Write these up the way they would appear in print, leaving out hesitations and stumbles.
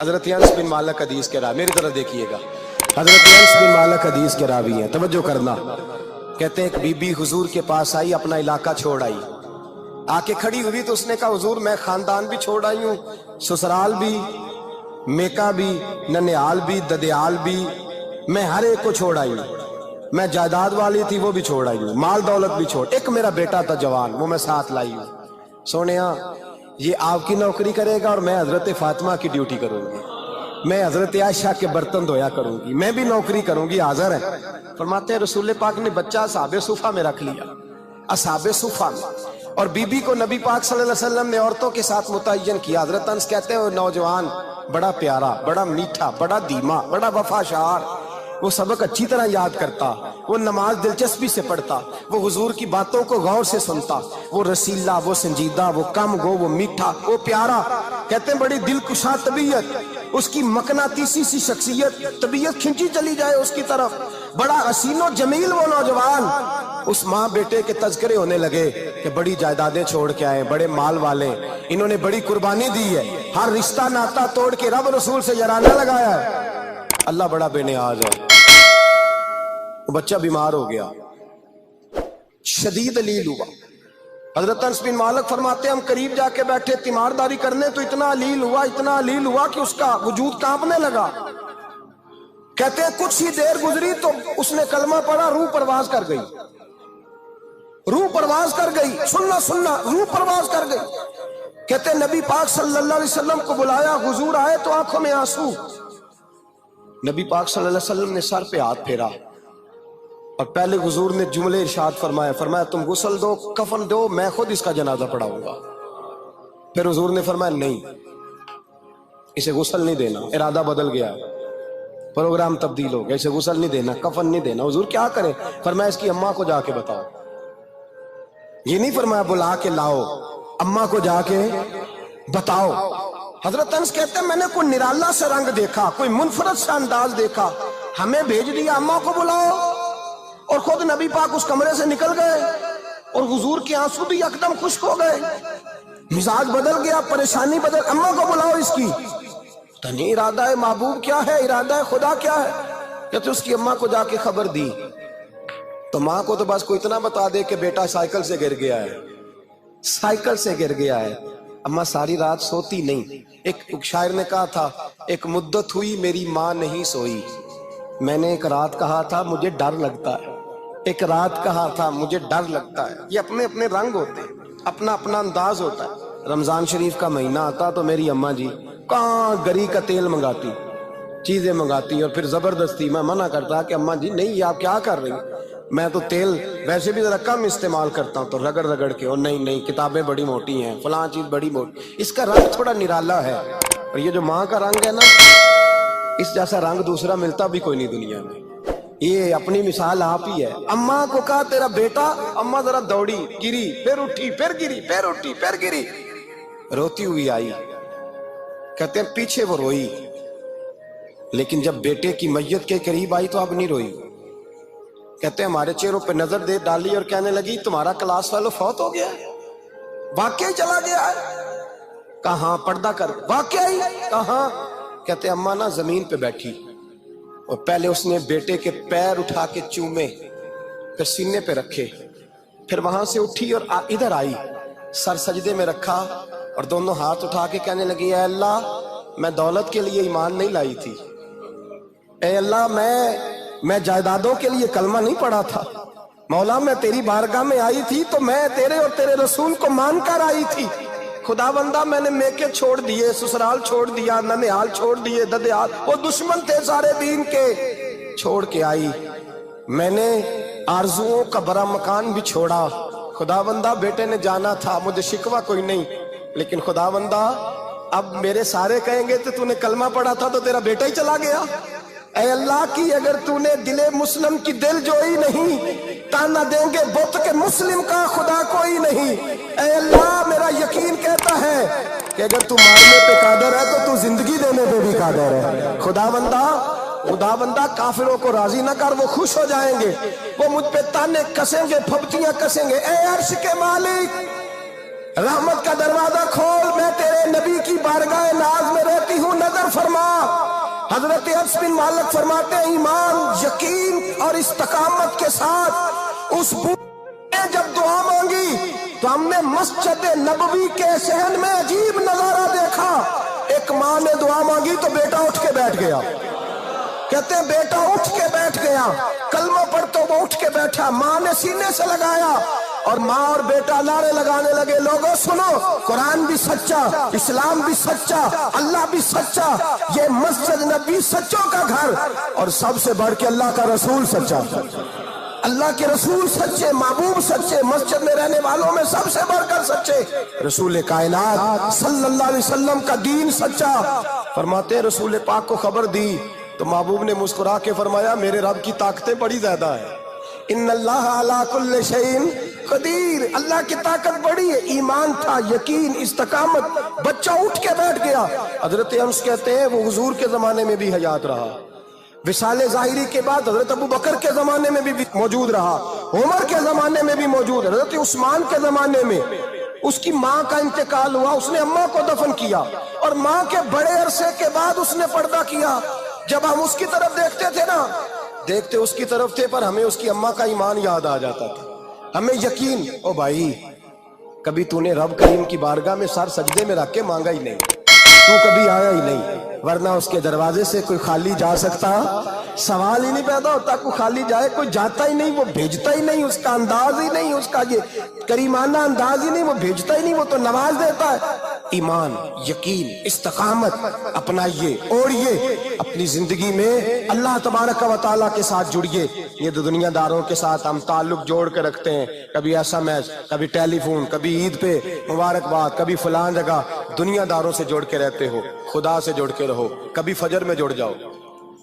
हजरत अनस बिन मालिक हदीस के रावी, मेरी तरफ देखिएगा, हजरत अनस बिन मालिक हदीस के रावी हैं, तवज्जो करना। कहते हैं एक बीबी हुजूर के पास आई, अपना इलाका छोड़ आई, आके खड़ी हुई तो उसने कहा हुजूर मैं खानदान भी छोड़ आई हूँ, ससुराल भी, मेका भी, ननिहाल भी, ददियाल भी, मैं हर एक को छोड़ आई हूँ। मैं जायदाद वाली थी वो भी छोड़ आई हूँ, माल दौलत भी छोड़, एक मेरा बेटा था जवान वो मैं साथ लाई हूँ। सोनिया ये आपकी नौकरी करेगा और मैं हजरत फातिमा की ड्यूटी करूंगी, मैं हजरत आयशा के बर्तन धोया करूंगी, मैं भी नौकरी करूंगी। हाजिर है। फरमाते हैं रसूल पाक ने बच्चा असहाबे सुफा में रख लिया, असहाबे सुफा में, और बीबी को नबी पाक सल्लल्लाहु अलैहि वसल्लम ने औरतों के साथ मुतय्यन किया। हजरत अनस कहते हैं वो नौजवान बड़ा प्यारा, बड़ा मीठा, बड़ा धीमा, बड़ा वफाशार, वो सबक अच्छी तरह याद करता, वो नमाज दिलचस्पी से पढ़ता, वो हुजूर की बातों को गौर से सुनता, वो रसीला, वो संजीदा, वो कम गो, वो मीठा, वो प्यारा। कहते हैं बड़ी दिलकुशा तबीयत, उसकी मकनातीसी सी शख्सियत, तबीयत खिंची चली जाए उसकी तरफ, बड़ा हसीनो जमील वो नौजवान। उस माँ बेटे के तज़किरे होने लगे कि बड़ी जायदादें छोड़ के आए, बड़े माल वाले, इन्होंने बड़ी कुर्बानी दी है, हर रिश्ता नाता तोड़ के रब रसूल से याराना लगाया है। अल्लाह बड़ा बेनियाज है। वो बच्चा बीमार हो गया, शदीद अलील हुआ। हजरत अनस बिन मालिक फरमाते हम करीब जाके बैठे तीमारदारी करने तो इतना अलील हुआ, इतना अलील हुआ कि उसका वजूद कांपने लगा। कहते हैं कुछ ही देर गुजरी तो उसने कलमा पढ़ा, रूह परवाज कर गई, रूह परवाज कर गई, सुनना सुनना, रूह परवाज कर गई। कहते नबी पाक सल्लल्लाहु अलैहि वसल्लम को बुलाया, हुजूर आए तो आंखों में आंसू। नबी पाक सल्लल्लाहु अलैहि वसल्लम ने सर पे हाथ फेरा और पहले हुजूर ने जुमले इरशाद फरमाया, फरमाया तुम गुस्ल दो, कफन दो, मैं खुद इसका जनाजा पढ़ाऊंगा। फिर हुजूर ने फरमाया नहीं, इसे गुस्ल नहीं देना, इरादा बदल गया, प्रोग्राम तब्दील हो गया, इसे गुस्ल नहीं देना, कफन नहीं देना। हुजूर क्या करें? फरमाया इसकी अम्मा को जाके बताओ। ये नहीं फरमाया बुला के लाओ, अम्मा को जाके बताओ। हजरत अनस कहते हैं मैंने कोई निराला सा रंग देखा, कोई मुनफरद सा अंदाज देखा, हमें भेज दिया अम्मा को बुलाओ, और खुद नबी पाक उस कमरे से निकल गए और हुजूर के आंसू भी एकदम खुश्क हो गए, मिजाज बदल गया, परेशानी बदल, अम्मा को बुलाओ इसकी। तो नहीं इरादा है महबूब क्या है, इरादा है खुदा क्या है? कहते उसकी अम्मा को जाके खबर दी तो माँ को तो बस को इतना बता दे कि बेटा साइकिल से गिर गया है, साइकिल से गिर गया है। अम्मा सारी रात सोती नहीं। एक शायर ने कहा था एक मुद्दत हुई मेरी माँ नहीं सोई, मैंने एक रात कहा था मुझे डर लगता है, एक रात कहा था मुझे डर लगता है। ये अपने अपने रंग होते हैं, अपना अपना अंदाज होता है। रमजान शरीफ का महीना आता तो मेरी अम्मा जी कहाँ गरी का तेल मंगाती, चीजें मंगाती, और फिर जबरदस्ती मैं मना करता कि अम्मा जी नहीं ये आप क्या कर रही हैं, मैं तो तेल वैसे भी जरा कम इस्तेमाल करता हूँ, तो रगड़ रगड़ के, और नहीं नहीं किताबें बड़ी मोटी हैं, फलां चीज बड़ी मोटी, इसका रंग थोड़ा निराला है। और ये जो माँ का रंग है ना, इस जैसा रंग दूसरा मिलता भी कोई नहीं दुनिया में। ये अपनी मिसाल आप ही है। अम्मा को कहा तेरा बेटा, अम्मा जरा दौड़ी, गिरी, फिर उठी, फिर गिरी, फिर उठी, फिर गिरी, रोती हुई आई। कहते हैं पीछे वो रोई, लेकिन जब बेटे की मैयत के करीब आई तो अब नहीं रोई। कहते हैं हमारे चेहरों पे नजर दे डाली और कहने लगी तुम्हारा क्लास फेलो फौत हो गया, वाकई चला गया है। कहाँ? पर्दा कर, वाकई कहाँ? कहते अम्मा ना जमीन पे बैठी और पहले उसने बेटे के पैर उठा के चूमे, फिर सीने पे रखे, फिर वहां से उठी और इधर आई, सर सजदे में रखा और दोनों हाथ उठा के कहने लगी ऐ अल्लाह मैं दौलत के लिए ईमान नहीं लाई थी, ऐ अल्लाह मैं जायदादों के लिए कलमा नहीं पढ़ा था, मौला मैं तेरी बारगाह में आई थी तो मैं तेरे और तेरे रसूल को मानकर आई थी। खुदावंदा मैंने मेके छोड़ दिए, ससुराल छोड़ दिया, ननिहाल छोड़ दिए, ददियाल, वो दुश्मन थे सारे दीन के, छोड़ के आई। मैंने आरजुओं का बड़ा मकान भी छोड़ा। खुदावंदा बेटे ने जाना था, मुझे शिकवा कोई नहीं, लेकिन खुदावंदा अब मेरे सारे कहेंगे तो तूने कलमा पढ़ा था तो तेरा बेटा ही चला गया। ऐ अल्लाह की अगर तूने दिले मुस्लिम की दिल जोई नहीं, ताना देंगे बुत के मुस्लिम का खुदा कोई नहीं। ऐ अल्लाह मेरा यकीन कहता है कि अगर तू मारने पे कादर है तो तू जिंदगी देने पे भी कादर है। खुदावंदा काफिरों को राजी ना कर, वो खुश हो जाएंगे, वो मुझ पे ताने कसेंगे, फबतियां कसेंगे। ऐ अर्श के मालिक रहमत का दरवाजा खोल, मैं तेरे नबी की बारगाह नाज में रहती हूँ, नजर फरमा। हजरत अनस बिन मालिक फरमाते हैं, ईमान, यकीन और इस्तकामत के साथ उस बूढ़े ने जब दुआ मांगी तो हमने मस्जिद नबवी के सहन में अजीब नजारा देखा। एक माँ ने दुआ मांगी तो बेटा उठ के बैठ गया। कहते हैं बेटा उठ के बैठ गया, कलमा पढ़ तो वो उठ के बैठा, माँ ने सीने से लगाया और माँ और बेटा नारे लगाने लगे, लोगों सुनो, कुरान भी सच्चा, इस्लाम भी सच्चा, अल्लाह भी सच्चा, ये मस्जिद नबी सच्चों का घर, और सबसे बढ़ के अल्लाह का रसूल सच्चा। अल्लाह के रसूल सच्चे, महबूब सच्चे, मस्जिद में रहने वालों में सबसे बढ़कर सच्चे, रसूल कायनात सल्लल्लाहु अलैहि वसल्लम का दीन सच्चा। फरमाते रसूल पाक को खबर दी तो महबूब ने मुस्कुरा के फरमाया, मेरे रब की ताकतें बड़ी ज्यादा है। इन्नल्लाह अला कुल्लि शैइन कदीर, अल्लाह की ताकत बड़ी है। ईमान था, यकीन, इस्तकामत, बच्चा उठ के बैठ गया। हजरत अनस कहते हैं वो हुजूर के जमाने में भी हयात रहा, विसाले ज़ाहिरी के बाद हजरत अबू बकर के जमाने में भी मौजूद रहा, उमर के जमाने में भी मौजूद, हजरत उस्मान के जमाने में उसकी माँ का इंतकाल हुआ, उसने अम्मा को दफन किया और माँ के बड़े अरसे के बाद उसने पर्दा किया। जब हम उसकी तरफ देखते थे ना, देखते उसकी तरफ थे, पर हमें उसकी अम्मा का ईमान याद आ जाता था, हमें यकीन। ओ भाई, कभी तूने रब करीम की बारगाह में सर सजदे में रख के मांगा ही नहीं, तू कभी आया ही नहीं, वरना उसके दरवाजे से कोई खाली जा सकता, सवाल ही नहीं पैदा होता, कोई खाली जाए, कोई जाता ही नहीं, वो भेजता ही नहीं, उसका अंदाज ही नहीं, उसका ये करीमाना अंदाज ही नहीं, वो भेजता ही नहीं, वो तो नवाज देता है। ईमान, यकीन, इस्तकामत अपनाइए, ओढ़िए अपनी जिंदगी में, अल्लाह तबारक व तआला के साथ जुड़िए। ये तो दुनियादारों के साथ हम ताल्लुक जोड़ के रखते हैं, कभी SMS, कभी टेलीफोन, कभी ईद पे मुबारकबाद, कभी फलान जगह, दुनियादारों से जोड़ के रहते हो, खुदा से जोड़ के रहो। कभी फजर में जुड़ जाओ,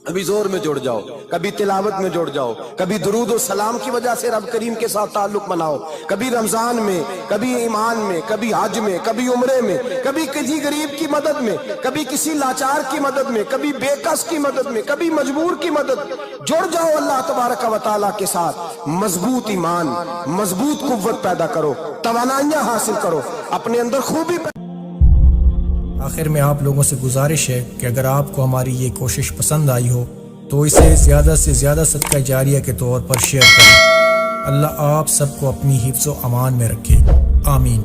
कभी जोर में जुड़ जाओ, कभी तिलावत में जुड़ जाओ, कभी दुरूद और सलाम की वजह से रब करीम के साथ ताल्लुक बनाओ, कभी रमजान में, कभी ईमान में, कभी हज में, कभी उम्रे में, कभी किसी गरीब की मदद में, कभी किसी लाचार की मदद में, कभी बेकस की मदद में, कभी मजबूर की मदद। जुड़ जाओ अल्लाह तबारक व तआला के साथ, मजबूत ईमान, मजबूत कुव्वत पैदा करो, तवानाइयां हासिल करो, अपने अंदर खूबी। आखिर में आप लोगों से गुजारिश है कि अगर आपको हमारी ये कोशिश पसंद आई हो तो इसे ज़्यादा से ज़्यादा सदका जारिया के तौर पर शेयर करें। अल्लाह आप सबको अपनी हिफ्ज़ व अमान में रखे, आमीन।